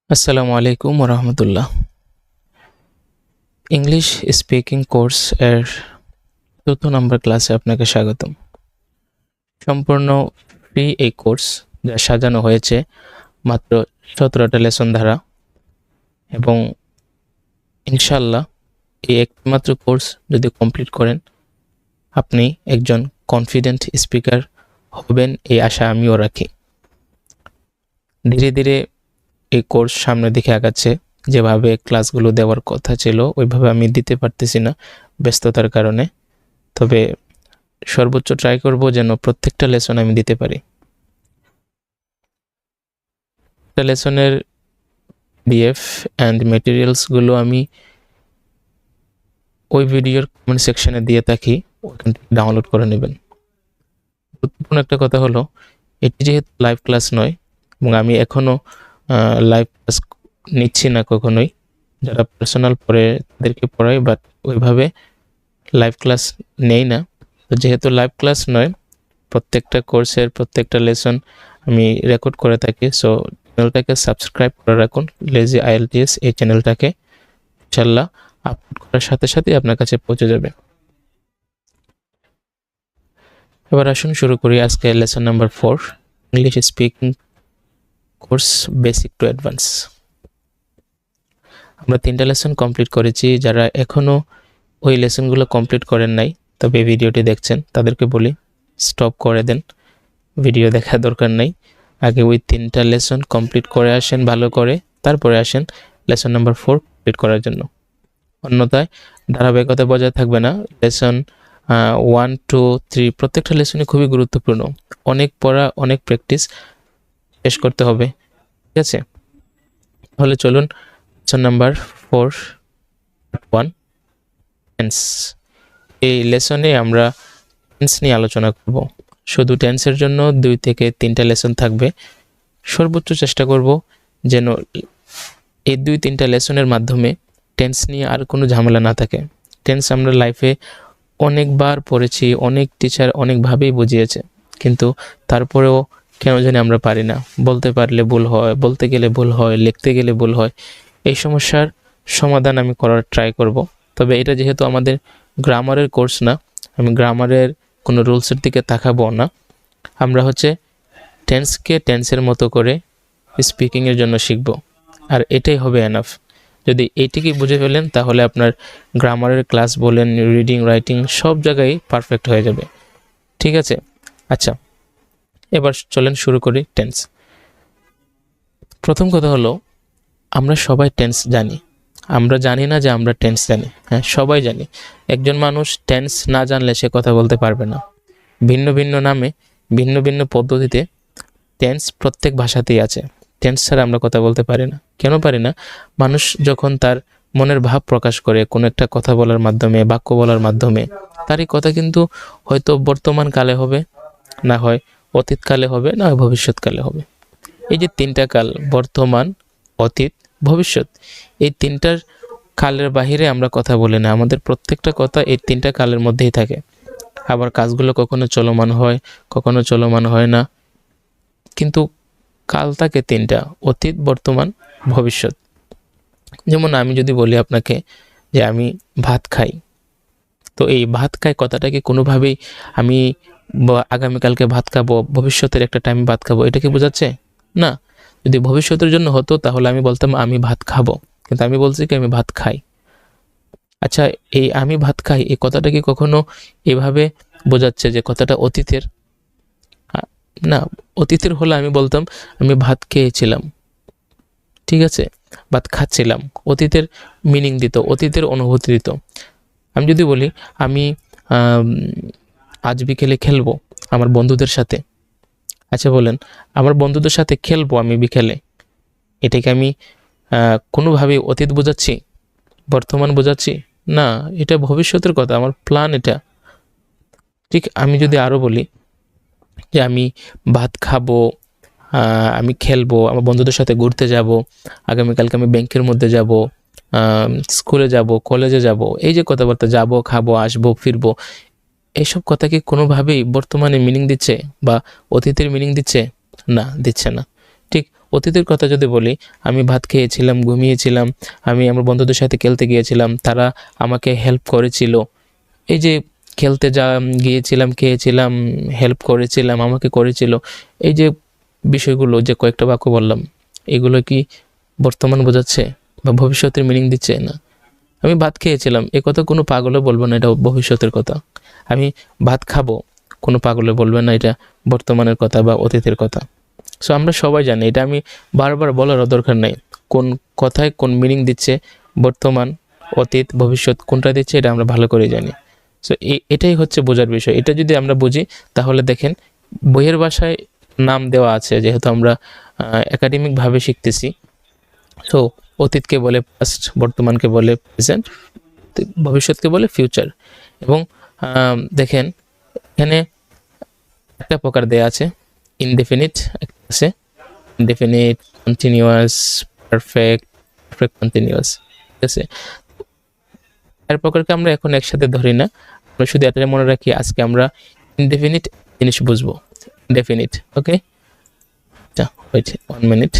আসসালামু আলাইকুম রহমতুল্লাহ। English speaking course এর ৪র্থ নম্বর ক্লাসে আপনাকে স্বাগতম। সম্পূর্ণ ফ্রি এই কোর্স, যা সাজানো হয়েছে মাত্র ১৭টা লেসন দ্বারা, এবং ইনশাল্লাহ এই একমাত্র কোর্স যদি কমপ্লিট করেন আপনি একজন কনফিডেন্ট স্পিকার হবেন, এই আশা আমিও রাখি। ধীরে ধীরে এই কোর্স সামনের দিকে আগাচ্ছে। যেভাবে ক্লাসগুলো দেওয়ার কথা ছিল ওইভাবে আমি দিতে পারতেছি না ব্যস্ততার কারণে, তবে সর্বোচ্চ ট্রাই করব যেন প্রত্যেকটা লেসন আমি দিতে পারি। লেসনের পিডিএফ অ্যান্ড মেটেরিয়ালসগুলো আমি ওই ভিডিওর কমেন্ট সেকশনে দিয়ে থাকি, ওখান থেকে ডাউনলোড করে নেবেন। গুরুত্বপূর্ণ একটা কথা হলো, এটি যেহেতু লাইভ ক্লাস নয় এবং আমি এখনও লাইভ ক্লাস নিচ্ছি না কখনোই, যারা পার্সোনাল পড়ে তাদেরকে পড়াই, বাট ওইভাবে লাইভ ক্লাস নেই না। তো যেহেতু লাইভ ক্লাস নয়, প্রত্যেকটা কোর্সের প্রত্যেকটা লেসন আমি রেকর্ড করে থাকি। সো চ্যানেলটাকে সাবস্ক্রাইব করে রাখুন, লেজি আইএলটিএস এই চ্যানেলটাকে। ইনশাল্লাহ আপলোড করার সাথে সাথে আপনার কাছে পৌঁছে যাবে। এবার আসুন শুরু করি আজকে lesson number 4, English speaking course basic to advance. আমরা 3টা লেসন কমপ্লিট করেছি। যারা এখনও ওই লেসনগুলো কমপ্লিট করেন নাই, তবে এই ভিডিওটি দেখছেন, তাদেরকে বলি স্টপ করে দেন, ভিডিও দেখার দরকার নাই। আগে ওই 3টা লেসন কমপ্লিট করে আসেন ভালো করে, তারপরে আসেন লেসন নাম্বার 4 কমপ্লিট করার জন্য। অন্যথায় ধারাবাহিকতা বজায় থাকবে না। লেসন 1, 2, 3 প্রত্যেকটা লেসনই খুবই গুরুত্বপূর্ণ। অনেক পড়া, অনেক প্র্যাকটিস শেষ করতে হবে, ঠিক আছে? তাহলে চলুন লেসন নাম্বার 4 1 টেন্স। এই লেসনে আমরা টেন্স নিয়ে আলোচনা করব। শুধু টেন্সের জন্য 2 থেকে 3টা লেসন থাকবে। সর্বোচ্চ চেষ্টা করব যেন এই 2-3টা লেসনের মাধ্যমে টেন্স নিয়ে আর কোনো ঝামেলা না থাকে। টেন্স আমরা লাইফে অনেকবার পড়েছি, অনেক টিচার অনেকভাবেই বুঝিয়েছে, কিন্তু তারপরেও কেন জানি আমরা পারি না। বলতে পারলে ভুল হয়, বলতে গেলে ভুল হয়, লিখতে গেলে ভুল হয়। এই সমস্যার সমাধান আমি করার ট্রাই করব। তবে এটা যেহেতু আমাদের গ্রামারের কোর্স না, আমি গ্রামারের কোনো রুলসের দিকে তাকাবো না। আমরা টেন্সকে টেন্সের মতো করে স্পিকিংয়ের জন্য শিখব, আর এটাই হবে এনাফ। যদি এইটিকে বুঝে ফেলেন তাহলে আপনার গ্রামারের ক্লাস বলেন, রিডিং, রাইটিং সব জায়গায় পারফেক্ট হয়ে যাবে, ঠিক আছে? আচ্ছা, এবার চলেন শুরু করি টেন্স। প্রথম কথা হলো, আমরা সবাই টেন্স জানি। আমরা জানি না যে আমরা টেন্স জানি। হ্যাঁ, সবাই জানি। একজন মানুষ টেন্স না জানলে সে কথা বলতে পারবে না। ভিন্ন ভিন্ন নামে, ভিন্ন ভিন্ন পদ্ধতিতে টেন্স প্রত্যেক ভাষাতেই আছে। টেন্স ছাড়া আমরা কথা বলতে পারি না। কেন পারি না? মানুষ যখন তার মনের ভাব প্রকাশ করে কোনো একটা কথা বলার মাধ্যমে, বাক্য বলার মাধ্যমে, তার এই কথা কিন্তু হয়তো বর্তমান কালে হবে, না হয় অতীতকালে হবে, না হয় ভবিষ্যৎকালে হবে। এই যে 3টা কাল, বর্তমান, অতীত, ভবিষ্যৎ, এই 3টার কালের বাহিরে আমরা কথা বলি না। আমাদের প্রত্যেকটা কথা এই 3টা কালের মধ্যেই থাকে। আবার কাজগুলো কখনো চলমান হয়, কখনো চলমান হয় না, কিন্তু কাল থাকে 3টা: অতীত, বর্তমান, ভবিষ্যৎ। যেমন আমি যদি বলি আপনাকে যে আমি ভাত খাই, তো এই ভাত খাই কথাটাকে কোনোভাবেই আমি আগামীকালকে ভাত খাবো, ভবিষ্যতের একটা টাইমে ভাত খাবো, এটা কি বোঝাচ্ছে? না। যদি ভবিষ্যতের জন্য হতো তাহলে আমি বলতাম আমি ভাত খাবো, কিন্তু আমি বলছি কি আমি ভাত খাই। আচ্ছা, এই আমি ভাত খাই এই কথাটা কি কখনো এভাবে বোঝাচ্ছে যে কথাটা অতীতের? না। অতীতের হলে আমি বলতাম আমি ভাত খেয়েছিলাম, ঠিক আছে, ভাত খাচ্ছিলাম। অতীতের মিনিং দিত, অতীতের অনুভূতি দিত। আমি যদি বলি আমি আজ বিকেলে খেলবো আমার বন্ধুদের সাথে, আচ্ছা বলেন, আমার বন্ধুদের সাথে খেলবো আমি বিকেলে, এটাকে আমি কোনোভাবেই অতীত বোঝাচ্ছি, বর্তমান বোঝাচ্ছি? না, এটা ভবিষ্যতের কথা, আমার প্ল্যান এটা। ঠিক আমি যদি আরও বলি যে আমি ভাত খাবো, আমি খেলবো, আমার বন্ধুদের সাথে ঘুরতে যাব, আগামীকালকে আমি ব্যাংকের মধ্যে যাব, স্কুলে যাব, কলেজে যাব, এই যে কথাবার্তা, যাব, খাবো, আসবো, ফিরবো, এইসব কথা কি কোনোভাবেই বর্তমানে মিনিং দিচ্ছে বা অতীতের মিনিং দিচ্ছে? না, দিচ্ছে না। ঠিক অতীতের কথা যদি বলি, আমি ভাত খেয়েছিলাম, ঘুমিয়েছিলাম, আমি আমার বন্ধুদের সাথে খেলতে গিয়েছিলাম, তারা আমাকে হেল্প করেছিল। এই যে খেলতে গিয়েছিলাম, খেয়েছিলাম, হেল্প করেছিলাম, আমাকে করেছিল, এই যে বিষয়গুলো যে কয়েকটা বাক্য বললাম, এগুলো কি বর্তমান বোঝাচ্ছে বা ভবিষ্যতের মিনিং দিচ্ছে? না। আমি ভাত খেয়েছিলাম, এ কথা কোনো পাগলে বলবো না, এটা ভবিষ্যতের কথা। আমি ভাত খাবো, কোনো পাগলে বলবে না এটা বর্তমানের কথা বা অতীতের কথা। সো আমরা সবাই জানি, এটা আমি বারবার বলারও দরকার নেই, কোন কথায় কোন মিনিং দিচ্ছে, বর্তমান, অতীত, ভবিষ্যৎ কোনটা দিচ্ছে, এটা আমরা ভালো করে জানি। সো এটাই হচ্ছে বোঝার বিষয়। এটা যদি আমরা বুঝি, তাহলে দেখেন বইয়ের ভাষায় নাম দেওয়া আছে, যেহেতু আমরা একাডেমিকভাবে শিখতেছি। সো অতীতকে বলে পাস্ট, বর্তমানকে বলে প্রেজেন্ট, ভবিষ্যৎকে বলে ফিউচার। এবং দেখেন এখানে একটা প্রকার দেয়া আছে, ইনডেফিনিট আছে, indefinite, continuous, perfect, perfect continuous, ঠিক আছে। এর প্রকারকে আমরা এখন একসাথে ধরি না, আমরা শুধু এটা মনে রাখি, আজকে আমরা ইনডেফিনিট জিনিস বুঝবো। ইনডেফিনিট, ওকে। আচ্ছা, ওয়েট 1 মিনিট।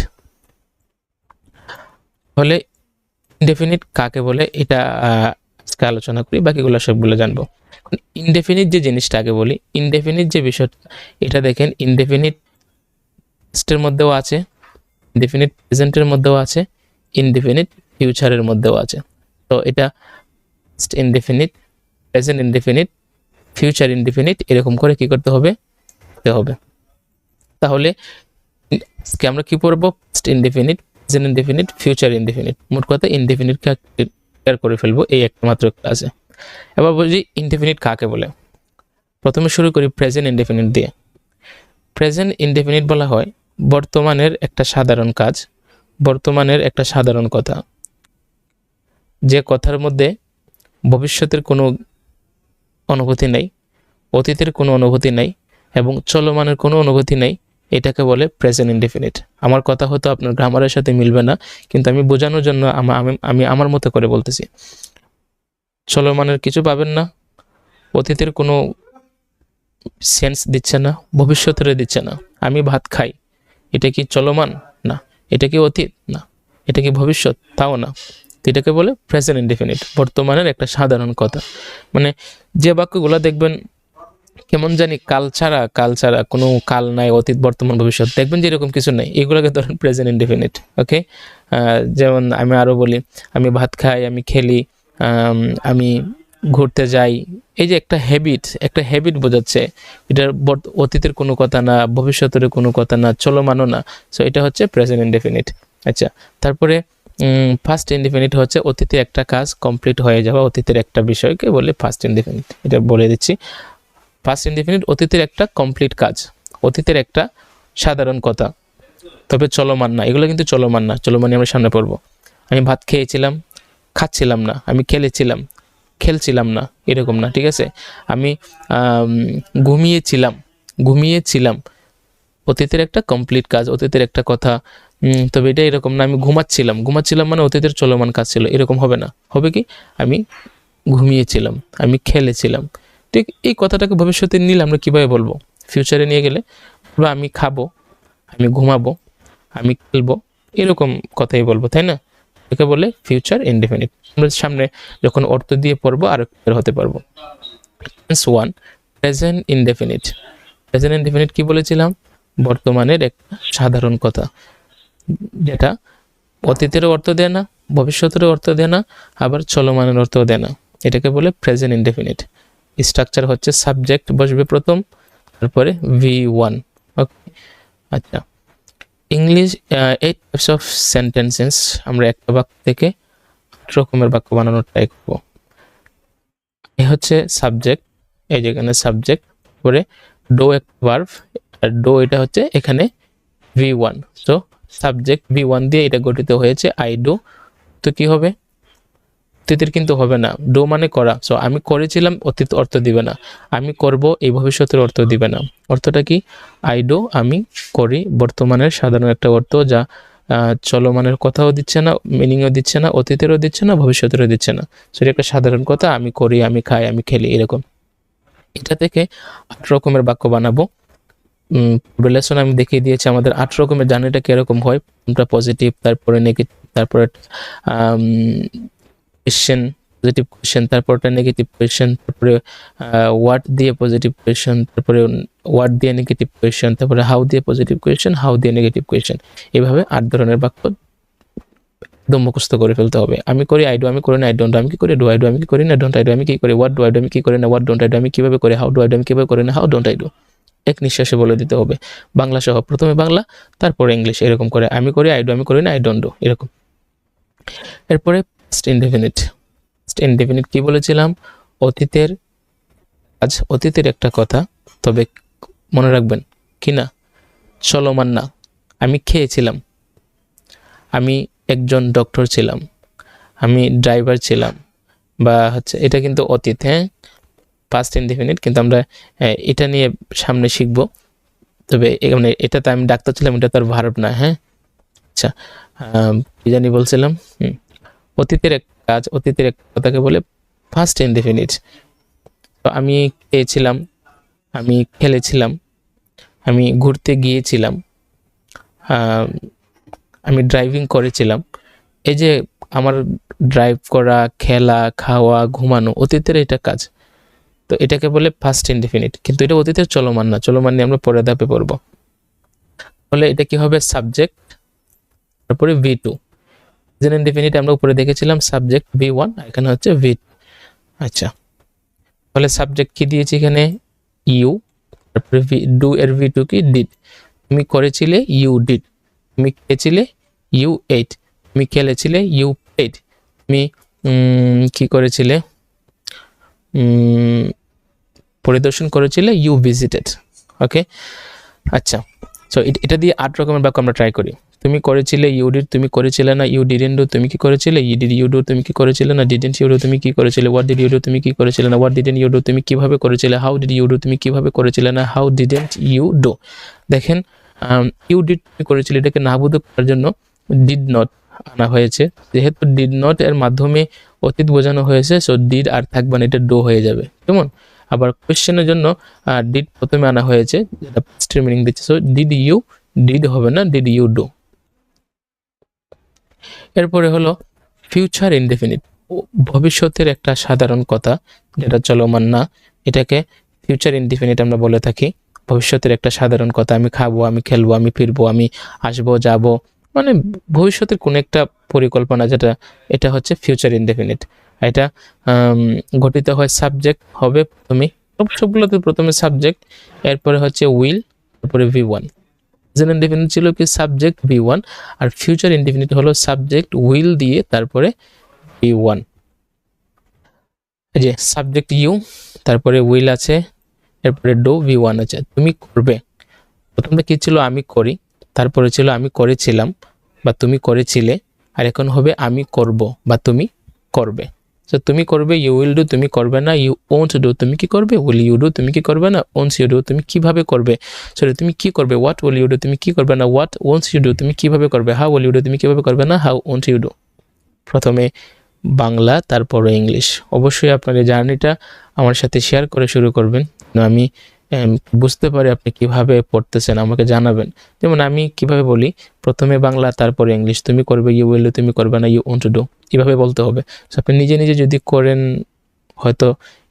তাহলে ইনডেফিনিট কাকে বলে এটা আজকে আলোচনা করি, বাকিগুলো সবগুলো জানবো। ইনডেফিনিট যে জিনিসটা আগে বলি, ইনডেফিনিট যে বিষয়টা, এটা দেখেন ইনডেফিনিট পাস্টের মধ্যেও আছে, ইনডেফিনিট প্রেজেন্টের মধ্যেও আছে, ইনডেফিনিট ফিউচারের মধ্যেও আছে। তো এটা past indefinite, present indefinite, future indefinite, এরকম করে কি করতে হবে? তাহলে আজকে আমরা কি পড়বো? Past indefinite, present indefinite, future indefinite, মোট কথা ইনডেফিনিট ক্লিয়ার করে ফেলবো এই একটা মাত্র ক্লাসে। এবার বলছি ইনডেফিনিট কাকে বলে। প্রথমে শুরু করি প্রেজেন্ট ইনডেফিনিট দিয়ে। প্রেজেন্ট ইনডেফিনিট বলা হয় বর্তমানের একটা সাধারণ কাজ, বর্তমানের একটা সাধারণ কথা, যে কথার মধ্যে ভবিষ্যতের কোনো অনুভূতি নেই, অতীতের কোনো অনুভূতি নেই এবং চলমানের কোনো অনুভূতি নেই, এটাকে বলে প্রেজেন্ট ইনডেফিনিট। আমার কথা হয়তো আপনার গ্রামারের সাথে মিলবে না, কিন্তু আমি বোঝানোর জন্য আমি আমার মতো করে বলতেছি। চলমানের কিছু পাবেন না, অতীতের কোনো সেন্স দিচ্ছে না, ভবিষ্যতের দিচ্ছে না। আমি ভাত খাই, এটা কি চলমান? না। এটা কি অতীত? না। এটা কি ভবিষ্যৎ? তাও না। এটাকে বলে প্রেজেন্ট ইনডেফিনিট, বর্তমানের একটা সাধারণ কথা। মানে যে বাক্যগুলো দেখবেন কেমন জানি কাল ছাড়া কোনো কাল নাই, অতীত, বর্তমান, ভবিষ্যৎ, দেখবেন যে এরকম কিছু নেই, এগুলোকে ধরেন প্রেজেন্ট ইনডেফিনিট, ওকে। যেমন আমি আরও বলি, আমি ভাত খাই, আমি খেলি, আমি ঘুরতে যাই, এই যে একটা হ্যাবিট বোঝাচ্ছে, এটার অতীতের কোনো কথা না, ভবিষ্যতের কোনো কথা না, চলমানও না। সো এটা হচ্ছে প্রেজেন্ট ইনডেফিনিট। আচ্ছা, তারপরে ফার্স্ট ইনডেফিনিট হচ্ছে অতীতে একটা কাজ কমপ্লিট হয়ে যাওয়া, অতীতের একটা বিষয়কে বলে ফার্স্ট ইনডেফিনিট। এটা বলে দিচ্ছি, ফার্স্ট ইনডেফিনিট অতীতের একটা কমপ্লিট কাজ, অতীতের একটা সাধারণ কথা, তবে চলমান না। এগুলো কিন্তু চলমান না, চলমান আমরা সামনে পড়বো। আমি ভাত খেয়েছিলাম, খাচ্ছিলাম না। আমি খেলছিলাম না, এরকম না, ঠিক আছে। আমি ঘুমিয়েছিলাম, অতীতের একটা কমপ্লিট কাজ, অতীতের একটা কথা, তবে এটা এরকম না। আমি ঘুমাচ্ছিলাম মানে অতীতের চলমান কাজ ছিল, এরকম হবে না। হবে কি? আমি ঘুমিয়েছিলাম, আমি খেলেছিলাম। ঠিক এই কথাটাকে ভবিষ্যতে নিলে আমরা কীভাবে বলবো? ফিউচারে নিয়ে গেলে বা আমি খাবো, আমি ঘুমাবো, আমি খেলবো, এরকম কথাই বলবো, তাই না? একে বলে ফিউচার ইনডেফিনিট। আমরা সামনে যখন অর্থ দিয়ে পড়বো আরো ক্লিয়ার হতে পারবো। One, present indefinite. Present indefinite কি বলেছিলাম? বর্তমানের একটা সাধারণ কথা, যেটা অতীতেরও অর্থ দেয় না, ভবিষ্যতেরও অর্থ দেয় না, আবার চলমানের অর্থও দেয় না। এটাকে বলে প্রেজেন্ট ইনডেফিনিট। স্ট্রাকচার হচ্ছে সাবজেক্ট বসবে প্রথম, তারপরে V1, ওকে। আচ্ছা, ইংলিশ 8 টাইপস অফ সেন্টেন্সেস, আমরা একটা বাক্য থেকে 8 রকমের বাক্য বানানোর ট্রাই করব। এই হচ্ছে সাবজেক্ট, এই যেখানে সাবজেক্ট, পরে ডো একটা ভার্ব, আর ডো এটা হচ্ছে এখানে V1। তো সাবজেক্ট V1 দিয়ে এটা গঠিত হয়েছে, আই ডু। তো কি হবে? অতীতের কিন্তু হবে না, ডো মানে করা। সো আমি করেছিলাম, অতীত অর্থ দিবে না। আমি করব, এই ভবিষ্যতের অর্থ দিবে না। অর্থটা কি? আই ডু, আমি করি, বর্তমানের সাধারণ একটা অর্থ, যা চলমানের কথাও দিচ্ছে না, মিনিংও দিচ্ছে না, অতীতেরও দিচ্ছে না, ভবিষ্যতেরও দিচ্ছে না। সেটা একটা সাধারণ কথা, আমি করি, আমি খাই, আমি খেলি, এরকম। এটা থেকে 8 রকমের বাক্য বানাবো। রিলেশন আমি দেখিয়ে দিয়েছি আমাদের 8 রকমের জার্নিটা কিরকম হয়, কোনটা পজিটিভ, তারপরে নেগেটিভ, তারপরে কোয়েশ্চেন, পজিটিভ কোয়েশ্চেন, তারপরটা নেগেটিভ কোয়েশ্চেন, তারপরে ওয়াট দিয়ে পজিটিভ কোয়েশ্চেন, তারপরে ওয়াট দিয়ে নেগেটিভ কোয়েশ্চেন, তারপরে হাউ দিয়ে পজিটিভ কোয়েশ্চেন, হাউ দিয়ে নেগেটিভ কোয়েশ্চেন। এইভাবে 8 ধরনের বাক্য একদম মুখস্থ করে ফেলতে হবে। আমি করি আই ডু, আমি করি না আই ডোন্ট, আমি কি করি ডু আই ডু, আমি কি করি না ডোন্ট আই ডু, আমি কি করি হোয়াট ডু আই ডু, আমি কি করি না হোয়াট ডোন্ট আই ডু, আমি কিভাবে করি হাউ ডু আই ডু, আমি কিভাবে করি না হাউ ডোন্ট আই ডু। এক নিঃশ্বাসে বলে দিতে হবে বাংলা সহ, প্রথমে বাংলা তারপরে ইংলিশ, এরকম করে আমি করি আই ডু, আমি করি না আই ডোন্ট ডু, এরকম। এরপরে পাস্ট ইনডেফিনিট। পাস্ট ইনডেফিনিট কি বলেছিলাম? অতীতের কাজ, অতীতের একটা কথা, তবে মনে রাখবেন কি না, চলমান না। আমি খেয়েছিলাম, আমি একজন ডক্টর ছিলাম, আমি ড্রাইভার ছিলাম, বা হচ্ছে এটা কিন্তু অতীত, হ্যাঁ, পাস্ট ইনডেফিনিট, কিন্তু আমরা এটা নিয়ে সামনে শিখবো। তবে মানে এটাতে আমি ডাক্তার ছিলাম, এটা তার ভার্ব না, হ্যাঁ। আচ্ছা, কি জানি বলছিলাম, অতীতের এক কাজ, অতীতের এক কথাকে বলে পাস্ট ইনডেফিনিট। তো আমি খেয়েছিলাম, আমি খেলেছিলাম, আমি ঘুরতে গিয়েছিলাম, আমি ড্রাইভিং করেছিলাম। এই যে আমার ড্রাইভ করা, খেলা, খাওয়া, ঘুমানো, অতীতের এটা কাজ। তো এটাকে বলে ফার্স্ট ইনডেফিনিট, কিন্তু এটা অতীতের চলমান না, চলমান নিয়ে আমরা পরের ধাপে পড়ব। তাহলে এটা কি হবে? সাবজেক্ট, তারপরে V2। প্রেজেন্ট ইনডেফিনিট আমরা উপরে দেখেছিলাম সাবজেক্ট V1, এখানে হচ্ছে V2। আচ্ছা, তাহলে সাবজেক্ট কি দিয়েছি এখানে? ইউ, তারপরে ডু এর V2 কি? ডিড। তুমি করেছিলে, ইউ ডিড। তুমি খেয়েছিলে, ইউ এট। তুমি খেলেছিলে, ইউ প্লেড। তুমি কি করেছিলে? পরিদর্শন করেছিলে, ইউ ভিজিটেড। ওকে, আচ্ছা। সো এটা দিয়ে 8 রকমের বাক্য আমরা ট্রাই করি। তুমি করেছিলে, ইউ ডিড। তুমি করেছিলে না, ইউ ডিডেন্ট ডু। তুমি কি করেছিলে, ইউ ডিড ইউ ডু। তুমি কি করেছিলে না, ডিডেন্ট ইউ ডু। তুমি কি করেছিলে, হোয়াট ডিড ইউ ডু। তুমি কি করেছিলে না, হোয়াট ডিডেন্ট ইউ ডু। তুমি কিভাবে করেছিলে, হাউ ডিড ইউ ডু। তুমি কিভাবে করেছিলে না, হাউ ডিডেন্ট ইউ ডু। দেখেন, ইউ ডিড তুমি করেছিলে, এটাকে নাবোধক করার জন্য ডিড নট আনা হয়েছে। যেহেতু ডিড নট এর মাধ্যমে অতীত বোঝানো হয়েছে, সো ডিড আর থাকবে না, এটা ডো হয়ে যাবে। কেমন? আবার কোয়েশ্চেনের জন্য ডিড প্রথমে আনা হয়েছে, যেটা পাস্টের মিনিং দিচ্ছে। সো ডিড ইউ, ডিড হবে না, ডিড ইউ ডু। এরপরে হলো ফিউচার ইনডেফিনিট, ভবিষ্যতের একটা সাধারণ কথা যেটা চলমান না, এটাকে ফিউচার ইনডেফিনিট আমরা বলে থাকি। ভবিষ্যতের একটা সাধারণ কথা, আমি খাবো, আমি খেলবো, আমি ফিরবো, আমি আসবো, যাব, মানে ভবিষ্যতের কোন একটা পরিকল্পনা, যেটা এটা হচ্ছে ফিউচার ইনডেফিনিট। এটা গঠিত হয়, সাবজেক্ট হবে প্রথমে, সবগুলোতে প্রথমে সাবজেক্ট, এরপরে হচ্ছে উইল, তারপরে V1। প্রেজেন্ট ইনডেফিনিট ছিল কি? সাবজেক্ট V1, আর ফিউচার ইনডেফিনিট হলো সাবজেক্ট উইল দিয়ে তারপরে V1। এই যে সাবজেক্ট ইউ, তারপরে উইল আছে, এরপরে ডু, V1 আছে। তুমি করবে, প্রথমটা কি ছিল? আমি করি, তারপরে ছিল আমি করেছিলাম বা তুমি করেছিলে, আর এখন হবে আমি করব বা তুমি করবে। সো তুমি করবে, ইউ উইল ডু, তুমি করবে না, ইউ ওন্ট ডু, তুমি কি করবে, উইল ইউ ডু, তুমি কি করবে না, ওন্টস ইউ ডু, তুমি কিভাবে করবে, সরি তুমি কি করবে, হোয়াট উইল ইউ ডু, তুমি কি করবে না, হোয়াট ওন্টস ইউ ডু, তুমি কিভাবে করবে, হাউ উইল ইউ ডু, তুমি কিভাবে করবে না, হাউ ওন্ট ইউ ডু। প্রথমে বাংলা, তারপরে ইংলিশ। অবশ্যই আপনার এই জার্নিটা আমার সাথে শেয়ার করে শুরু করবেন, আমি বুঝতে পারি আপনি কিভাবে পড়তেছেন, আমাকে জানাবেন। যেমন আমি কিভাবে বলি, প্রথমে বাংলা তারপরে ইংলিশ, তুমি করবে, ইউ উইল ডু, তুমি করবে না, ইউ ওন্ট ডু, এভাবে বলতে হবে। আপনি নিজে নিজে যদি করেন, হয়তো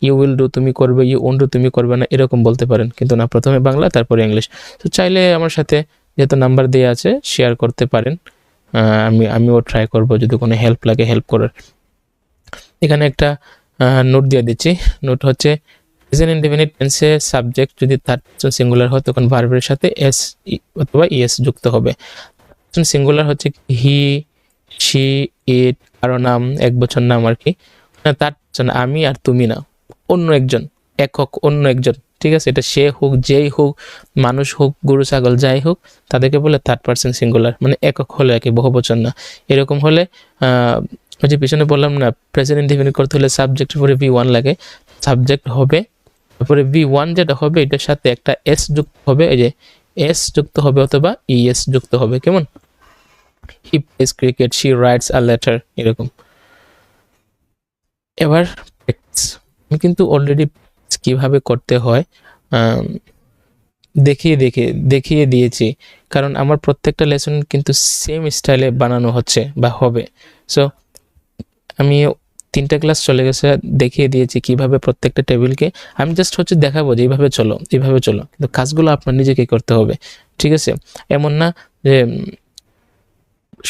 ইউ উইল ডু তুমি করবে, ইউ ওন্ট ডু তুমি করবে না, এরকম বলতে পারেন, কিন্তু না, প্রথমে বাংলা তারপরে ইংলিশ। তো চাইলে আমার সাথে যেহেতু নাম্বার দেওয়া আছে, শেয়ার করতে পারেন। আমিও ট্রাই করব, যদি কোনো হেল্প লাগে হেল্প করার। এখানে একটা নোট দিয়ে দিচ্ছি। নোট হচ্ছে, প্রেজেন্ট ইনডেফিনিট টেন্সে সাবজেক্ট যদি থার্ড পারসন সিঙ্গুলার হয়, তখন ভার্বের সাথে এস অথবা ইএস যুক্ত হবে। সিঙ্গুলার হচ্ছে হি, শি, ইট, কারো নাম, এক বছর নাম আর কি। থার্ড পারসন আমি আর তুমি না, অন্য একজন, একক অন্য একজন, ঠিক আছে? এটা সে হোক, যেই হোক, মানুষ হোক, গরু ছাগল যাই হোক, তাদেরকে বলে থার্ড পারসন সিঙ্গুলার, মানে একক হলে আর কি, বহুবচন না। এরকম হলে ওই যে পিছনে বললাম না, প্রেজেন্ট ইনডেফিনিট করতে হলে সাবজেক্টের পরে V1 লাগে, সাবজেক্ট হবে, তারপরে V1 যেটা হবে, এটার সাথে একটা এস যুক্ত হবে, এই যে এস যুক্ত হবে অথবা ইএস যুক্ত হবে। কেমন? He plays cricket, she writes a letter, এরকম। এবার প্র্যাকটিস, আমি কিন্তু অলরেডি কিভাবে করতে হয় দেখিয়ে দিয়েছি, কারণ আমার প্রত্যেকটা লেসন কিন্তু সেম স্টাইলে বানানো হচ্ছে বা হবে। সো আমি 3টা ক্লাস চলে গেছে, দেখিয়ে দিয়েছি কিভাবে প্রত্যেকটা টেবিলকে, আমি জাস্ট হচ্ছে দেখাবো যে এইভাবে চলো, কিন্তু কাজগুলো আপনার নিজেকে করতে হবে, ঠিক আছে? এমন না যে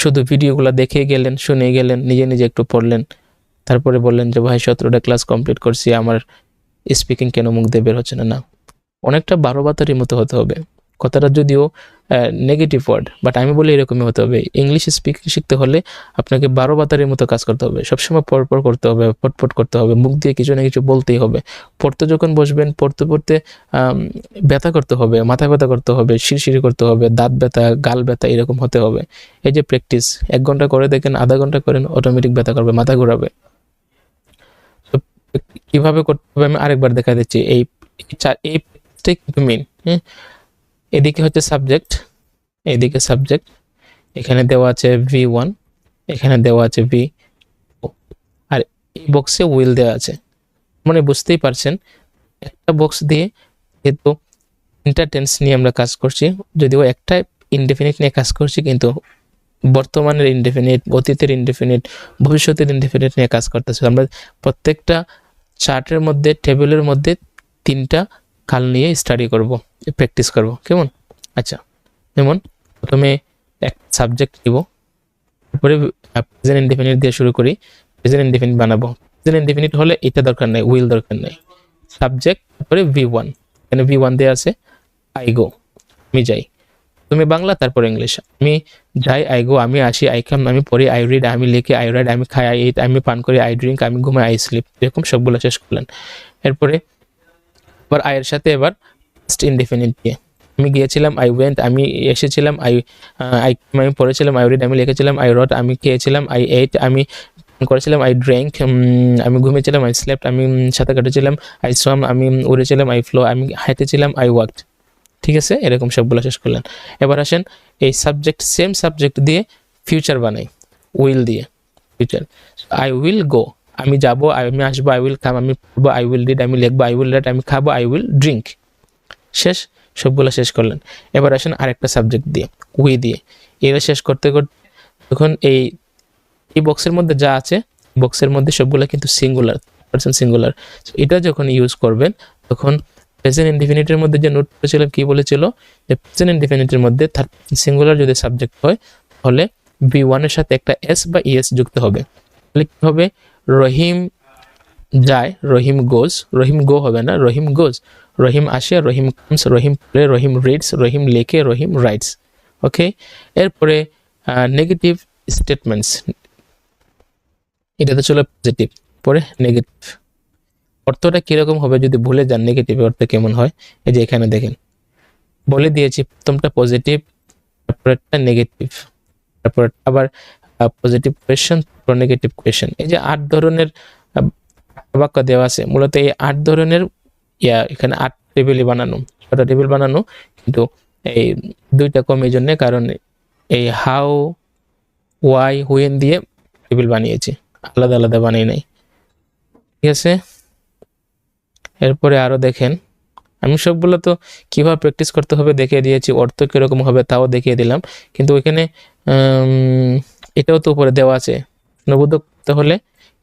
শুধু ভিডিওগুলো দেখে গেলেন, শুনে গেলেন, নিজে একটু পড়লেন, তারপরে বললেন যে ভাই 17টা ক্লাস কমপ্লিট করছি, আমার স্পিকিং কেন মুখ দিয়ে বের হচ্ছে না। না, অনেকটা 12 বাতারির মতো হতে হবে। কথাটা যদিও নেগেটিভ ওয়ার্ড, বাট আমি বলি এরকমই হতে হবে। ইংলিশ স্পিকিং শিখতে হলে আপনাকে 12 বাতারির মতো কাজ করতে হবে, সবসময় পরপর করতে হবে, পটপট করতে হবে, মুখ দিয়ে কিছু না কিছু বলতেই হবে। পড়তে যখন বসবেন, পড়তে ব্যথা করতে হবে, মাথা ব্যথা করতে হবে, শিরশিরি করতে হবে, দাঁত ব্যথা, গাল ব্যথা, এরকম হতে হবে। এই যে প্র্যাকটিস 1 ঘন্টা করে দেখেন, আধা ঘন্টা করেন, অটোমেটিক ব্যথা করবে, মাথা ঘোরাবে। কিভাবে করতে হবে আমি আরেকবার দেখা দিচ্ছি। এই কিন্তু মেইন। হ্যাঁ, এদিকে হচ্ছে সাবজেক্ট, এদিকে সাবজেক্ট, এখানে দেওয়া আছে V1, এখানে দেওয়া আছে V, আর এই বক্সে উইল দেওয়া আছে। মানে বুঝতেই পারছেন, একটা বক্স দিয়ে যেহেতু 3টা টেন্স নিয়ে আমরা কাজ করছি, যদিও একটা ইনডেফিনিট নিয়ে কাজ করছি, কিন্তু বর্তমানের ইনডেফিনিট, অতীতের ইনডেফিনিট, ভবিষ্যতের ইনডেফিনিট নিয়ে কাজ করতেছি। আমরা প্রত্যেকটা চার্টের মধ্যে, টেবিলের মধ্যে 3টা কাল নিয়ে স্টাডি করব, প্র্যাকটিস করব, কেমন? আচ্ছা, যেমন প্রথমে এক সাবজেক্ট নিব, তারপরে প্রেজেন্ট ইনডেফিনিট দিয়ে শুরু করি, প্রেজেন্ট ইনডেফিনিট বানাবো। প্রেজেন্ট ইনডেফিনিট হলে এটা দরকার নেই, উইল দরকার নেই। সাবজেক্ট, তারপরে V1, এখানে V1 দেওয়া আছে, আই গো, আমি যাই। তুমি বাংলা, তারপর ইংলিশ। আমি যাই, আই গো, আমি আসি, আই কাম, আমি পড়ি, আই রিড, আমি লিখি, আই রাইড, আমি খাই, আই ইট, আমি পান করি, আই ড্রিঙ্ক, আমি ঘুমাই, আই স্লিপ, এরকম সবগুলো শেষ করলেন। এরপরে আবার আয়ের সাথে এবার পাস্ট ইনডেফিনিট দিয়ে, আমি গিয়েছিলাম, আই ওয়েন্ট, আমি এসেছিলাম, আমি পড়েছিলাম, আই রিড, আমি লিখেছিলাম, আই রট, আমি খেয়েছিলাম, আই এইট, আমি করেছিলাম, আই ড্রিঙ্ক, আমি ঘুমিয়েছিলাম, আই স্লেপ্ট, আমি সাঁতার কাটেছিলাম, আই সোয়াম, আমি উড়েছিলাম, আই ফ্লো, আমি হাঁটেছিলাম, আই ওয়াকড। ঠিক আছে, এরকম সবগুলো শেষ করলেন। এবার আসেন এই সাবজেক্ট, সেম সাবজেক্ট দিয়ে ফিউচার বানাই, উইল দিয়ে ফিউচার। আই উইল গো, আমি যাব, আমি আসবো, আই উইল কাম, আমি পড়বো, আই উইল রিড, আমি লিখবো, আই উইল রাইট, আমি খাবো, আই উইল ড্রিঙ্ক। শেষ, সবগুলো শেষ করলেন। এবার আসেন আরেকটা সাবজেক্ট দিয়ে, উই দিয়ে। এরা শেষ করতে করতে তখন এই বক্সের মধ্যে যা আছে, বক্সের মধ্যে সবগুলো কিন্তু সিঙ্গুলার, পারসন সিঙ্গুলার। এটা যখন ইউজ করবেন, তখন প্রেজেন্ট ইনডিফিনিটের মধ্যে যে নোট করেছিলাম, কি বলেছিল যে প্রেজেন্ট ইনডিফিনিটের মধ্যে সিঙ্গুলার যদি সাবজেক্ট হয়, তাহলে V1 এর সাথে একটা এস বা ইএস যুক্ত হবে। তাহলে কি হবে? রহিম যায়, রহিম গোজ, রহিম গো হবে না, রহিম গোজ। রহিম আসে, রহিম কামস, রহিম প্লে, রহিম রিডস, রহিম লেখে, রহিম রাইটস। ওকে, এরপরে নেগেটিভ স্টেটমেন্টস, এটাতে চলো পজিটিভ, পরে নেগেটিভ। অর্থটা কিরকম হবে যদি ভুলে যান নেগেটিভ অর্থ কেমন হয়? এই যে এখানে দেখেন বলে দিয়েছি, প্রথমটা পজিটিভ, তারপরেরটা নেগেটিভ, তারপর আবার পজিটিভ কোয়েশ্চেন, তারপর নেগেটিভ কোয়েশ্চেন। এই যে 8 ধরনের বাক্য দেওয়া আছে, মূলত এই 8 ধরনের এখানে 8 টেবিলই বানানো, 6টা টেবিল বানানো, কিন্তু এই 2টা কম এই জন্য, কারণ এই হাউ, ওয়াই, হুয়েন দিয়ে টেবিল বানিয়েছি, আলাদা আলাদা বানাই নাই। ঠিক আছে, এরপরে আরো দেখেন, আমি সবগুলো তো কিভাবে প্র্যাকটিস করতে হবে দেখিয়ে দিয়েছি, অর্থ কিরকম হবে তাও দেখিয়ে দিলাম, কিন্তু ওইখানে এটাও তো উপরে দেওয়া আছে। নবোধ করতে হলে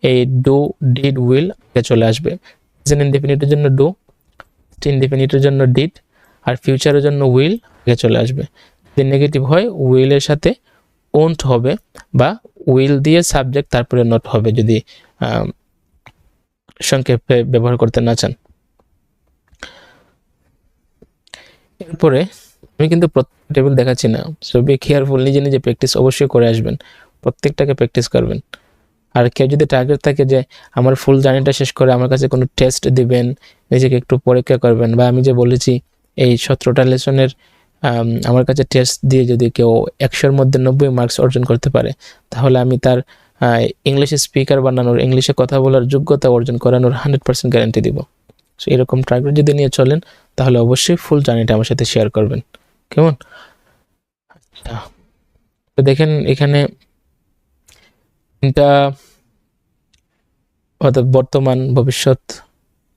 এই ডু, ডিড, উইল চলে আসবে। প্রেজেন্ট ইনডেফিনিটের জন্য ডু, ইনডেফিনিটের জন্য ডিড, আর ফিউচারের জন্য উইল আগে চলে আসবে। যদি নেগেটিভ হয়, উইলের সাথে ওন্ট হবে, বা উইল দিয়ে সাবজেক্ট তারপরে নট হবে, যদি সংক্ষেপে ব্যবহার করতে না চান। এরপরে আমি কিন্তু প্রত্যেক টেবিল দেখাচ্ছি না, সো বি কেয়ারফুল, নিজে নিজে প্র্যাকটিস অবশ্যই করে আসবেন, প্রত্যেকটাকে প্র্যাকটিস করবেন। আর কেউ যদি টার্গেট থাকে যে আমার ফুল জার্নিটা শেষ করে আমার কাছে কোনো টেস্ট দিবেন, নিজেকে একটু পরীক্ষা করবেন, বা আমি যে বলেছি এই 17টা লেসনের আমার কাছে টেস্ট দিয়ে যদি কেউ 100-র মধ্যে 90 মার্কস অর্জন করতে পারে, তাহলে আমি তার ইংলিশ স্পিকার বানানোর, ইংলিশে কথা বলার যোগ্যতা অর্জন করানোর 100% গ্যারান্টি দিব। সো এরকম টার্গেট যদি নিয়ে চলেন, তাহলে অবশ্যই ফুল জার্নিটা আমার সাথে শেয়ার করবেন, কেমন? আচ্ছা, তো দেখেন এখানে তিনটা, অর্থাৎ বর্তমান, ভবিষ্যৎ,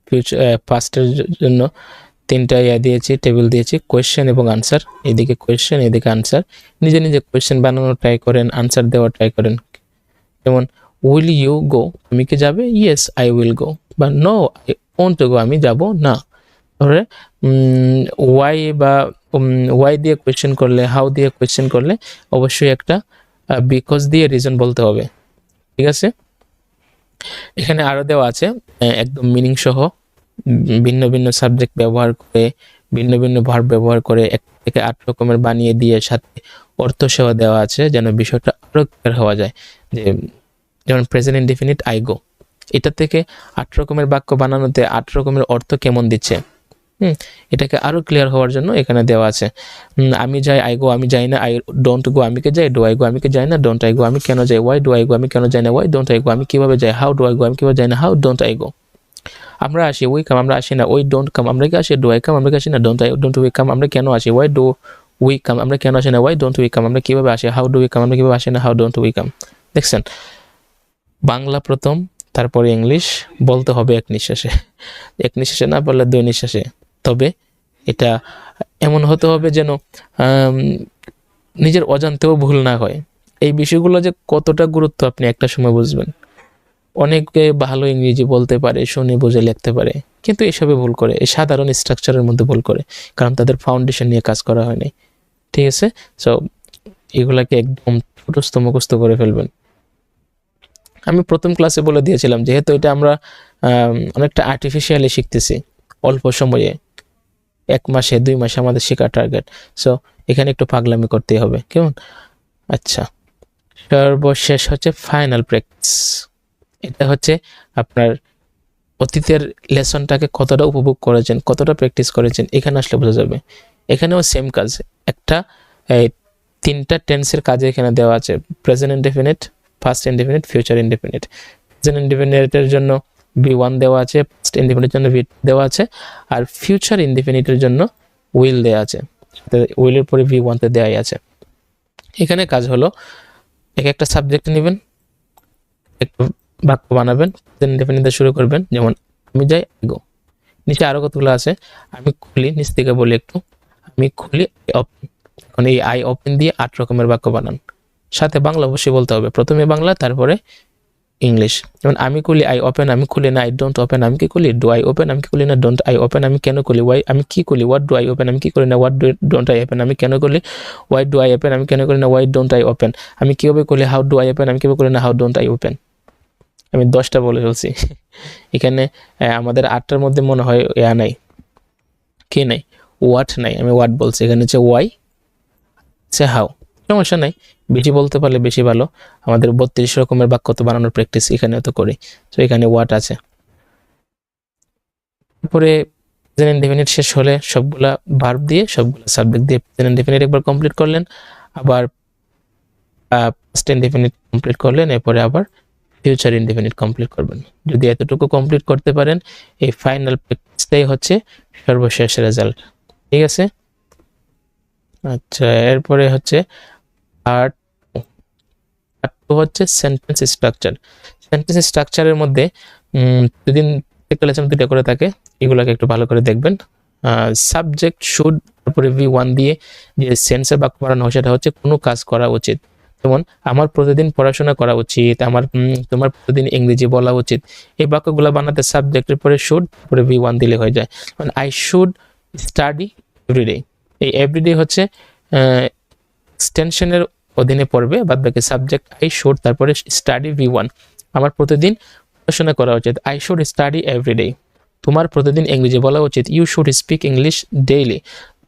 ফিউচার, পাস্টের জন্য তিনটা দিয়েছি, টেবিল দিয়েছি, কোয়েশ্চেন এবং আনসার। এদিকে কোয়েশ্চেন, এদিকে আনসার। নিজে নিজে কোয়েশ্চেন বানানো ট্রাই করেন, আনসার দেওয়া ট্রাই করেন। যেমন উইল ইউ গো, তুমি কি যাবে? ইয়েস আই উইল গো, বা নো আই ওন্ট গো, আমি যাব না। তারপরে ওয়াই বা ওয়াই দিয়ে কোয়েশ্চেন করলে, হাউ দিয়ে কোয়েশ্চেন করলে অবশ্যই একটা বিকজ দিয়ে রিজন বলতে হবে। ঠিক আছে, এখানে আরও দেওয়া আছে একদম মিনিং সহ, ভিন্ন ভিন্ন সাবজেক্ট ব্যবহার করে, ভিন্ন ভিন্ন ভার্ব ব্যবহার করে 1 থেকে 8 রকমের বানিয়ে দিয়ে সাথে অর্থ সহ দেওয়া আছে, যেন বিষয়টা আরও ক্লিয়ার হওয়া যায়। যে যেমন প্রেজেন্ট ইনডেফিনিট আই গো, এটা থেকে 8 রকমের বাক্য বানানোতে 8 রকমের অর্থ কেমন দিচ্ছে, এটাকে আরও ক্লিয়ার হওয়ার জন্য এখানে দেওয়া আছে। আমি যাই, আই গো, আমি যাই না, আই ডোন্ট গো, আমি কে যাই, ডু আই গো, আমি কে যাই না, ডোন্ট আই গো, আমি কেন যাই, ওয়াই ডু আই গো, আমি কেন যাই না, ওয়াই ডোন্ট আই গো, আমি কিভাবে যাই, হাউ ডু আই গো, আমি কিভাবে যাই না, হাউ ডোন্ট আই গো। আমরা আসি, উই কাম, আমরা আসি না, ওই ডোন্ট কাম, আমরা কি আসি, ডু আই কাম, আমরা কি আসি না, ডোন্ট উই কাম, আমরা কেন আসি, ওয়াই ডু উই কাম, আমরা কেন আসি না, ওয়াই ডোন্ট উই কাম, আমরা কিভাবে আসি, হাউ ডু উই কাম, আমরা কিভাবে আসি না, হাউ ডোন্ট উই কাম। দেখছেন, বাংলা প্রথম, তারপরে ইংলিশ বলতে হবে এক নিঃশ্বাসে, এক নিঃশ্বাসে না বললে 2 নিঃশ্বাসে। তবে এটা এমন হতে হবে যেন নিজের অজান্তেও ভুল না হয়। এই বিষয়গুলো যে কতটা গুরুত্ব আপনি একটা সময় বুঝবেন। অনেকে ভালো ইংরেজি বলতে পারে, শুনে বুঝে লিখতে পারে, কিন্তু এসবে ভুল করে, এই সাধারণ স্ট্রাকচারের মধ্যে ভুল করে, কারণ তাদের ফাউন্ডেশন নিয়ে কাজ করা হয়নি। ঠিক আছে, সো এগুলাকে একদম ছোটস্থ মুখস্থ করে ফেলবেন। আমি প্রথম ক্লাসে বলে দিয়েছিলাম, যেহেতু এটা আমরা অনেকটা আর্টিফিশিয়ালি শিখতেছি, অল্প সময়ে 1 মাসে 2 মাসে আমাদের শেখার টার্গেট। সো এখানে একটু পাগলামি করতেই হবে, কেমন? আচ্ছা, সর্বশেষ হচ্ছে ফাইনাল প্র্যাকটিস। এটা হচ্ছে আপনার অতীতের লেসনটাকে কতটা উপভোগ করেছেন, কতটা প্র্যাকটিস করেছেন, এখানে আসলে বোঝা যাবে। এখানেও সেম কাজ, একটা 3টা টেন্সের কাজে এখানে দেওয়া আছে, present indefinite, first indefinite, future indefinite. Present ইনডেফিনিটের জন্য V1 দেওয়া আছে, পাস্ট ইনডেফিনিটের জন্য V2 দেওয়া আছে, আর ফিউচার ইনডেফিনিটের জন্য উইল দেওয়া আছে, উইলের পরে V1 তে দেওয়াই আছে। এখানে কাজ হলো, একটা সাবজেক্ট নেবেন, একটু বাক্য বানাবেন, প্রেজেন্ট ইনডেফিনিট দিয়ে শুরু করবেন। যেমন আমি যাই, গো। নিচে আরও কতগুলো আছে, আমি খুলি, নিচ থেকে বলি একটু, আমি খুলি, ওপেন। এখন এই আই ওপেন দিয়ে 8 রকমের বাক্য বানান, সাথে বাংলা অবশ্যই বলতে হবে, প্রথমে বাংলা তারপরে ইংলিশ। যেমন আমি খুলি, আই ওপেন, আমি খুলি না, আই ডোন্ট ওপেন, আমি কি খুলি, ডু আই ওপেন, আমি কি খুলি না, ডোন্ট আই ওপেন, আমি কেন খুলি, ওয়াই, আমি কি খুলি, হোয়াট ডু আই ওপেন, আমি কি করি না, হোয়াট ডোন্ট আই ওপেন, আমি কেন খুলি, ওয়াই ডু আই ওপেন, আমি কেন করি না, ওয়াই ডোন্ট আই ওপেন, আমি কীভাবে খুলি, হাউ ডু আই ওপেন, আমি কীভাবে করি না, হাউ ডোন্ট আই ওপেন। আমি 10টা বলে ফেলছি। এখানে আমাদের 8টার মধ্যে মনে হয় নাই, কি নাই, ওয়াট নাই, আমি ওয়াট বলছি। এখানে হচ্ছে ওয়াই, হচ্ছে হাউ, সমস্যা নাই, বেশি বলতে পারলে বেশি ভালো। আমাদের 32 রকমের বাক্য তো বানানোর প্র্যাকটিস এখানেও তো করি। তো এখানে ওয়াট আছে। তারপরে প্রেজেন্ট ইনডেফিনিট শেষ হলে সবগুলা ভার্ব দিয়ে, সবগুলা সাবজেক্ট দিয়ে প্রেজেন্ট ইনডেফিনিট একবার কমপ্লিট করলেন, আবার পাস্ট ইনডেফিনিট কমপ্লিট করলেন, এরপরে আবার ফিউচার ইনডেফিনিট কমপ্লিট করবেন। যদি এতটুকু কমপ্লিট করতে পারেন, এই ফাইনাল প্র্যাকটিসটাই হচ্ছে সর্বশেষ রেজাল্ট। ঠিক আছে, আচ্ছা, এরপরে হচ্ছে পার্ট 2 হচ্ছে সেন্টেন্স স্ট্রাকচার। সেন্টেন্স স্ট্রাকচারের মধ্যে দুদিন একটা লেসন 2টা করে থাকে, এগুলোকে একটু ভালো করে দেখবেন। সাবজেক্ট শুড, তারপরে V1 দিয়ে যে সেন্সের বাক্য বানানো হয় সেটা হচ্ছে কোনো কাজ করা উচিত। যেমন আমার প্রতিদিন পড়াশোনা করা উচিত, আমার তোমার প্রতিদিন ইংরেজি বলা উচিত। এই বাক্যগুলো বানাতে সাবজেক্টের পরে শুড, পরে V1 দিলে হয়ে যায়। মানে আই শুড স্টাডি এভরিডে। এই এভরিডে হচ্ছে এক্সটেনশনের অধীনে পড়বে, বাদ বাকি সাবজেক্ট আই শুড, তারপরে স্টাডি V1। আমার প্রতিদিন পড়াশোনা করা উচিত, আই শুড স্টাডি এভরিডে। তোমার প্রতিদিন ইংরেজি বলা উচিত, you should speak English daily.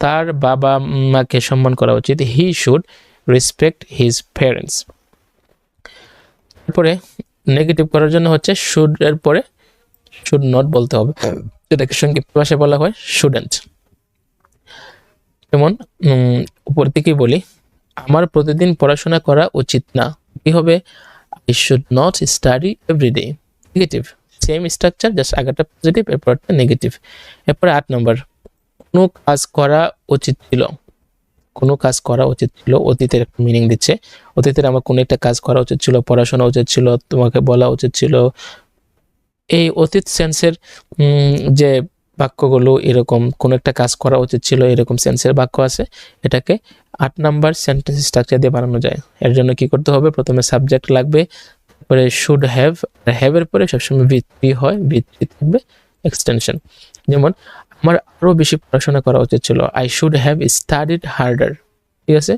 তার বাবা মাকে সম্মান করা উচিত, he should respect his parents. তারপরে নেগেটিভ করার জন্য হচ্ছে শুড এর পরে শুড নট বলতে হবে, যেটাকে সংক্ষিপ্ত ভাষায় বলা হয় শুডেন্ট। যেমন উপর থেকেই বলি, আমার প্রতিদিন পড়াশোনা করা উচিত না, কি হবে, I should not study everyday. Negative, same structure, just আগেরটা পজিটিভ, এরপরটা নেগেটিভ। এরপরে 8 নম্বর, কোনো কাজ করা উচিত ছিল। কোনো কাজ করা উচিত ছিল অতীতের একটা মিনিং দিচ্ছে, অতীতের আমার কোনো একটা কাজ করা উচিত ছিল, পড়াশোনা উচিত ছিল, তোমাকে বলা উচিত ছিল। এই অতীত সেন্সের যে বাক্যগুলো এরকম, কোন একটা কাজ করা উচিত ছিল এরকম সেন্সের বাক্য আছে, এটাকে 8 নাম্বার সেন্টেন্স স্ট্রাকচার দিয়ে বানানো যায়। এর জন্য কি করতে হবে, প্রথমে সাবজেক্ট লাগবে, তারপরে শুড হ্যাভ, আর হ্যাভ এর পরে সবসময় V3 হয়, V3 থাকবে এক্সটেনশন। যেমন আমার আরো বেশি পড়াশোনা করা উচিত ছিল, I should have studied harder, ঠিক আছে,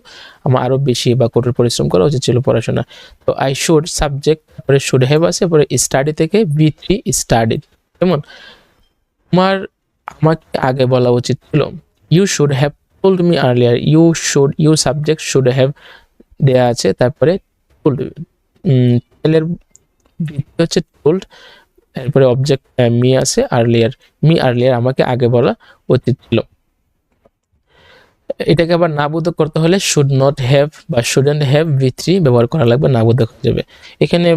আমার আরো বেশি বা কঠোর পরিশ্রম করা উচিত ছিল পড়াশোনা। তো আই শুড সাবজেক্ট, তারপরে শুড হ্যাভ আছে, পরে স্টাডি থেকে V3 স্টাডিড। যেমন আমাকে আগে বলা উচিত ছিল, you should have told me earlier, you subject should have দেয়া আছে, তারপরে টোল্ড, টেলের ভিত্তি হচ্ছে টোল্ড, এরপরে অবজেক্ট মি আছে, আর্লিয়ার আমাকে আগে বলা উচিত ছিল। এটাকে আবার নাবোধক করতে হলে শুড নট হ্যাভ বা শুডেন্ট হ্যাভ V3 ব্যবহার করা লাগবে, নাবোধক হয়ে যাবে। এখানে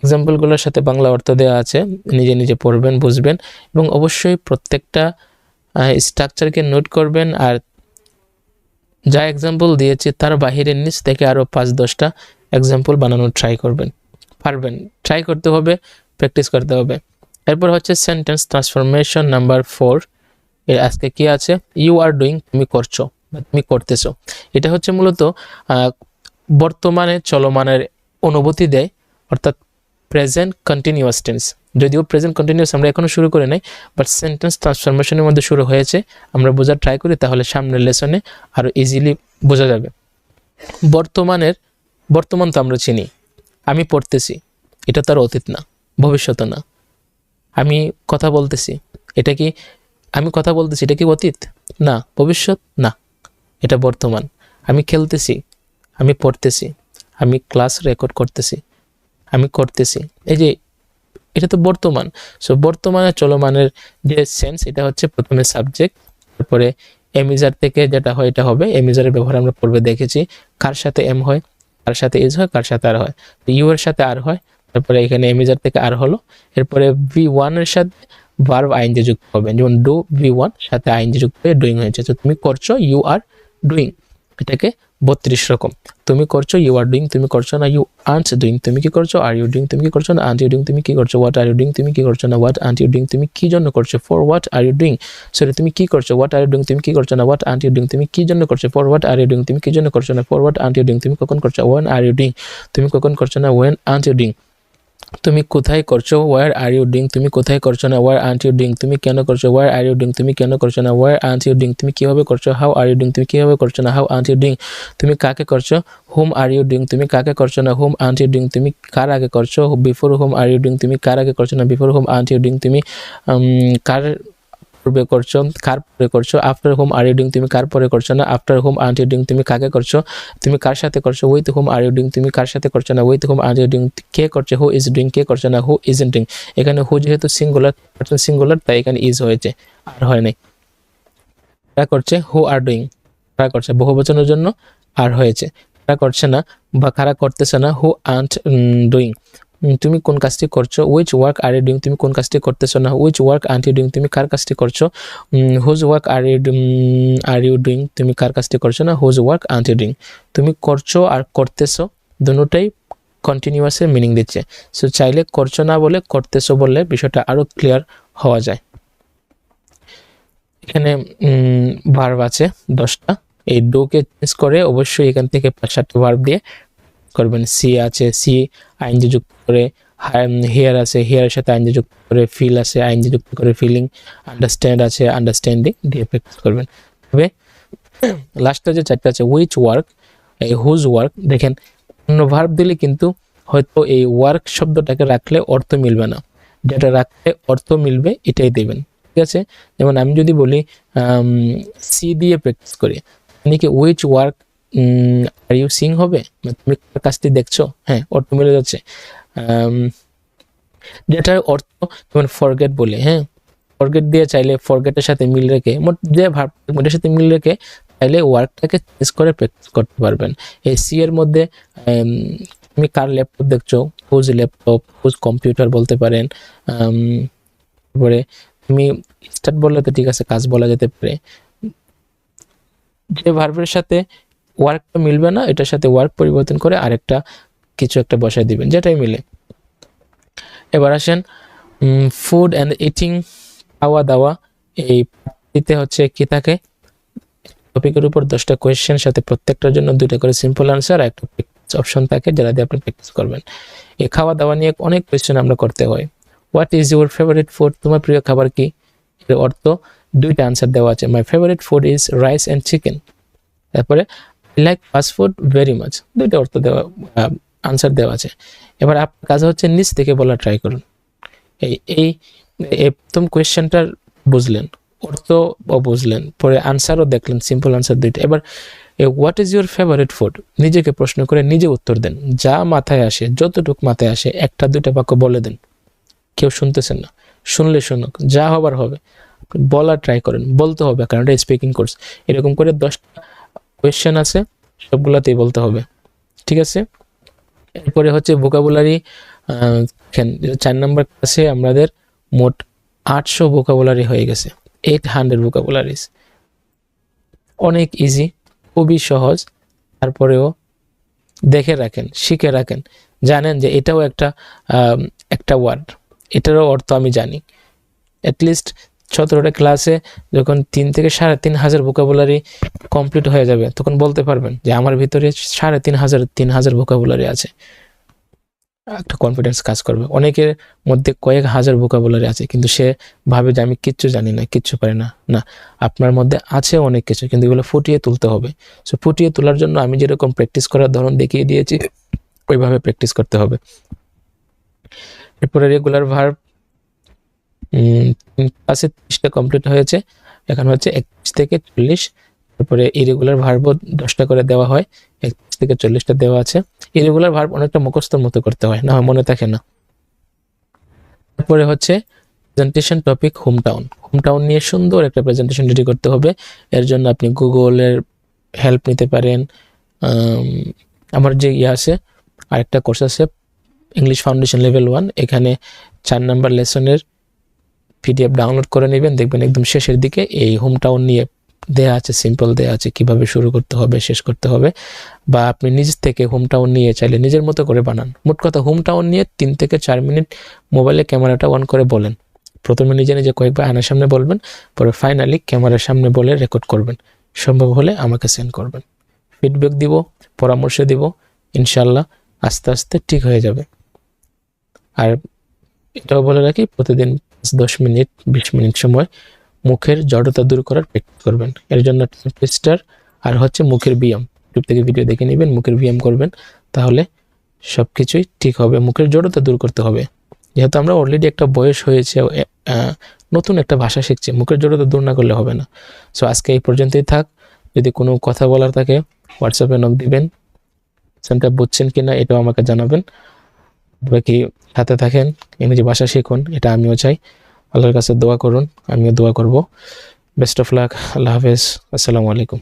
এক্সাম্পলগুলোর সাথে বাংলা অর্থ দেওয়া আছে, নিজে নিজে পড়বেন, বুঝবেন, এবং অবশ্যই প্রত্যেকটা স্ট্রাকচারকে নোট করবেন। আর যা এক্সাম্পল দিয়েছি তার বাহিরের নিচ থেকে আরও 5-10টা এক্সাম্পল বানানোর ট্রাই করবেন, পারবেন, ট্রাই করতে হবে, প্র্যাকটিস করতে হবে। এরপর হচ্ছে সেন্টেন্স ট্রান্সফরমেশন নাম্বার 4। এর আজকে কি আছে, ইউ আর ডুইং, তুমি করছো বা তুমি করতেছো। এটা হচ্ছে মূলত বর্তমানে চলমানের অনুভূতি দেয়, অর্থাৎ প্রেজেন্ট কন্টিনিউয়াস টেন্স। যদিও প্রেজেন্ট কন্টিনিউয়াস আমরা এখনো শুরু করি নাই, বাট সেন্টেন্স ট্রান্সফরমেশনের মধ্যে শুরু হয়েছে, আমরা বোঝার ট্রাই করি, তাহলে সামনের লেসনে আরো ইজিলি বোঝা যাবে। বর্তমান তো আমরা চিনি, আমি পড়তেছি, এটা তার অতীত না, ভবিষ্যৎ না। আমি কথা বলতেছি, এটা কি অতীত না, ভবিষ্যৎ না, এটা বর্তমান। আমি খেলতেছি, আমি পড়তেছি, আমি ক্লাস রেকর্ড করতেছি, আমি করতেছি, এই যে এটা তো বর্তমান। সো বর্তমানে চলমানের যে সেন্স, এটা হচ্ছে প্রথমে সাবজেক্ট, তারপরে এমিজার থেকে যেটা হয় এটা হবে, এমিজারের ব্যবহার আমরা পূর্বে দেখেছি, কার সাথে এম হয়, কার সাথে ইজ হয়, কার সাথে আর হয়, ইউ এর সাথে আর হয়, তারপরে এখানে এমিজার থেকে আর হলো, এরপরে V1 এর সাথে ভার্ব আইএনজি যুক্ত হবে, যেমন ডু V1 সাথে আইএনজি যুক্ত হয়ে ডুইং হয়েছে। তো তুমি করছো, ইউ আর ডুইং, এটাকে 32 রকম। তুমি করছো, ইউ আর ডুইং, তুমি করছো না, ইউ আর্নস ডুইং, তুমি কি করছো, আর ইউ ডুইং, তুমি কি করছো না, আর্নট ইউ ডুইং, তুমি কি করছো, হোয়াট আর ইউ ডুইং, তুমি কি করছো না, হোয়াট আর্নট ইউ ডুইং, তুমি কি জন্য করছো, for what are you doing, sorry তুমি কি করছো, হোয়াট আর ইউ ডুইং, তুমি কি করছো না, হোয়াট আর্নট ইউ ডুইং, তুমি কি জন্য করছো, for what are you doing, তুমি কি জন্য করছো না, for what aren't you doing, তুমি কখন করছো, ওয়েন আর ইউ ডুইং, তুমি কখন করছো না, ওয়েন আর্নট ইউ ডুইং, তুমি কোথায় করছো, ওয়ার আর ইউ ডুইং, তুমি কোথায় করছো না, ওয়ার আর্নট ইউ ডুইং, তুমি কেন করছো, ওয়ার আর ইউ ডুইং, তুমি কেন করছো না, ওয়ার আর্নট ইউ ডুইং, তুমি কিভাবে করছো, হাউ আর ইউ ডুইং, তুমি কিভাবে করছো না, হাউ আর্নট ইউ ডুইং, তুমি কাকে করছো, হুম আর ইউ ডুইং, তুমি কাকে করছো না, হুম আর্নট ইউ ডুইং, তুমি কার আগে করছো, before whom are you doing, তুমি কার আগে করছো না, before whom aren't you doing, তুমি কার পূর্বে করছো, কার পরে করছো, after whom are you doing, তুমি কার পরে করছো না, after whom aren't you doing, তুমি কাকে করছো, তুমি কার সাথে করছো, with whom are you doing, তুমি কার সাথে করছো না, with whom are you doing, কে করছে, হু ইজ ডুইং, কে করছে না, হু ইজন্ট ডুইং। এখানে হু যেহেতু সিঙ্গুলার তাই এখানে ইজ হয়েছে, আর হয় নাই। কারা করছে, হু আর ডুইং, কারা করছে বহুবচনের জন্য আর হয়েছে, কারা করছে না বা কারা করতেছে না, হু আর্নট ডুইং। তুমি কোন কাজটি করছো, which work are you doing, তুমি কোন কাজটি করতেছো না, which work aren't you doing, তুমি কার কাজটি করছো, whose work are you doing, তুমি কার কাজটি করছো না, whose work aren't you doing. তুমি করছো আর করতেছো দুটোটাই কন্টিনিউয়াসের মিনিং দিচ্ছে। সো চাইলে করছো না বলে করতেছো বললে বিষয়টা আরো ক্লিয়ার হওয়া যায়। এখানে ভার্ব আছে 10টা, এই ডোকে চেঞ্জ করে অবশ্যই এখান থেকে 5-7টা ভার্ব দিয়ে করবেন। সি আছে, সি আইনজি যুক্ত করে, হেয়ার আছে, হেয়ারের সাথে আইনজি যুক্ত করে, ফিল আছে, আইনজি যুক্ত করে ফিলিং, আন্ডারস্ট্যান্ড আছে, আন্ডারস্ট্যান্ডিং দিয়ে প্র্যাকটিস করবেন। তবে লাস্টে যে 4টা আছে, উইচ ওয়ার্ক, এই হুজ ওয়ার্ক, দেখেন অন্য ভার্ব দিলে কিন্তু হয়তো এই ওয়ার্ক শব্দটাকে রাখলে অর্থ মিলবে না, যেটা রাখলে অর্থ মিলবে এটাই দেবেন, ঠিক আছে। যেমন আমি যদি বলি সি দিয়ে প্র্যাকটিস করি, কি which work are you sing হবে, তুমি কাজটি দেখছো, হ্যাঁ অর্থ মিলে যাচ্ছে। যেটার অর্থ যেমন ফরগেট বলি, হ্যাঁ ফরগেট দিয়ে চাইলে ফরগেটের সাথে মিল রেখে, যে ভার্বের সাথে মিল রেখে চাইলে ওয়ার্কটাকে চেঞ্জ করে প্র্যাকটিস করতে পারবেন। এই সি এর মধ্যে তুমি কার ল্যাপটপ দেখছো, হুজ ল্যাপটপ, হুজ কম্পিউটার বলতে পারেন। তারপরে তুমি স্টার্ট বললে তো ঠিক আছে, কাজ বলা যেতে পারে। যে ভার্বের সাথে ওয়ার্কটা মিলবে না, এটার সাথে ওয়ার্ক পরিবর্তন করে আরেকটা কিছু একটা বসায় দিবেন, যেটাই মিলে। এবার আসেন ফুড অ্যান্ড ইটিং, খাওয়া দাওয়া এই পার্টটিতে হচ্ছে কি থাকে, টপিকের উপর 10টা কোয়েশ্চেন, সাথে প্রত্যেকটার জন্য 2টা করে সিম্পল আনসার আর একটা অপশন থাকে যেটা দিয়ে আপনি প্র্যাকটিস করবেন। এই খাওয়া দাওয়া নিয়ে অনেক কোয়েশ্চেন আমরা করতে হয়। What is your favourite food, তোমার প্রিয় খাবার কি? এর অর্থ 2টা আনসার দেওয়া আছে, my favourite food is rice and chicken. তারপরে I like fast food very much, 2টা অর্থ দেওয়া আনসার দেওয়া আছে। এবার আপনার কাজ হচ্ছে নিচ থেকে বলা ট্রাই করুন। এই এই প্রথম কোয়েশ্চেনটার বুঝলেন, অর্থ বুঝলেন, পরে আনসারও দেখলেন, সিম্পল আনসার 2টা। এবার what is your favourite food, নিজেকে প্রশ্ন করে নিজে উত্তর দেন, যা মাথায় আসে, যতটুকু মাথায় আসে 1টা 2টা বাক্য বলে দেন। কেউ শুনতেছেন না, শুনলে শুনুক, যা হবার হবে, বলা ট্রাই করেন, বলতে হবে, কারণ এটা স্পিকিং কোর্স। এরকম করে 10টা কোয়েশ্চেন আছে, সবগুলাতেই বলতে হবে, ঠিক আছে? এরপরে হচ্ছে ভোকাবুলারি। 4 নম্বর ক্লাসে আমাদের মোট 800 ভোকাবুলারি হয়ে গেছে, 800 ভোকাবুলারিজ। অনেক ইজি, খুবই সহজ। তারপরেও দেখে রাখেন, শিখে রাখেন, জানেন যে এটাও একটা ওয়ার্ড, এটারও অর্থ আমি জানি। অ্যাটলিস্ট 17টা ক্লাসে যখন 3 থেকে 3,500 ভোকাবুলারি কমপ্লিট হয়ে যাবে, তখন বলতে পারবেন যে আমার ভিতরে 3,500 ভোকাবুলারি আছে। একটা কনফিডেন্স কাজ করবে। অনেকের মধ্যে কয়েক হাজার ভোকাবুলারি আছে, কিন্তু সে ভাবে যে আমি কিচ্ছু জানি না, কিচ্ছু পারি না। না, আপনার মধ্যে আছে অনেক কিছু, কিন্তু এগুলো ফুটিয়ে তুলতে হবে। সো ফুটিয়ে তোলার জন্য আমি যেরকম প্র্যাকটিস করার ধরন দেখিয়ে দিয়েছি, ওইভাবে প্র্যাকটিস করতে হবে। এরপরে রেগুলার ভার্ব, ক্লাসে 30টা কমপ্লিট হয়েছে, এখন হচ্ছে 31 থেকে 40। তারপরে ইরেগুলার ভার্বও 10টা করে দেওয়া হয়, 31 থেকে 40টা দেওয়া আছে। ইরেগুলার ভার্ব অনেকটা মুখস্থর মতো করতে হয়, না হয় মনে থাকে না। তারপরে হচ্ছে presentation topic home town. Home town নিয়ে সুন্দর একটা প্রেজেন্টেশন রেডি করতে হবে। এর জন্য আপনি গুগলের হেল্প নিতে পারেন। আমার যে আছে, আরেকটা কোর্স আছে ইংলিশ ফাউন্ডেশন লেভেল 1, এখানে 4 নাম্বার লেসনের PDF ডাউনলোড করে নেবেন, দেখবেন একদম শেষের দিকে এই হোম টাউন নিয়ে দেয়া আছে, সিম্পল দেয়া আছে কিভাবে শুরু করতে হবে, শেষ করতে হবে। বা আপনি নিজ থেকে হোম টাউন নিয়ে চাইলে নিজের মতো করে বানান। মোট কথা হোম টাউন নিয়ে 3 থেকে 4 মিনিট মোবাইলে ক্যামেরাটা অন করে বলেন। প্রথমে নিজে নিজে কয়েকবার আয়নার সামনে বলবেন, পরে ফাইনালি ক্যামেরার সামনে বলে রেকর্ড করবেন। সম্ভব হলে আমাকে সেন্ড করবেন, ফিডব্যাক দিব, পরামর্শ দিব। ইনশাল্লাহ আস্তে আস্তে ঠিক হয়ে যাবে। আর এটাও বলে রাখি, প্রতিদিন 10 মিনিট 20 মিনিট সময় মুখের জড়তা দূর করার প্র্যাকটিস করবেন। এর জন্য টেস্টার আর হচ্ছে মুখের ব্যায়াম, ইউটিউব থেকে ভিডিও দেখে নেবেন, মুখের ব্যায়াম করবেন, তাহলে সব কিছুই ঠিক হবে। মুখের জড়তা দূর করতে হবে, যেহেতু আমরা অলরেডি একটা বয়স হয়েছে, নতুন একটা ভাষা শিখছি, মুখের জড়তা দূর না করলে হবে না। সো আজকে এই পর্যন্তই থাক। যদি কোনো কথা বলার থাকে হোয়াটসঅ্যাপে নক দিবেন, সেন্টার বুঝছেন কিনা এটাও আমাকে জানাবেন। বাকি সাথে থাকেন, ইংরেজি ভাষা শিখুন, এটা আমিও চাই। আল্লাহর কাছে দোয়া করুন, আমিও দোয়া করব। বেস্ট অফ লাক, আল্লাহ হাফেজ, আসসালামু আলাইকুম।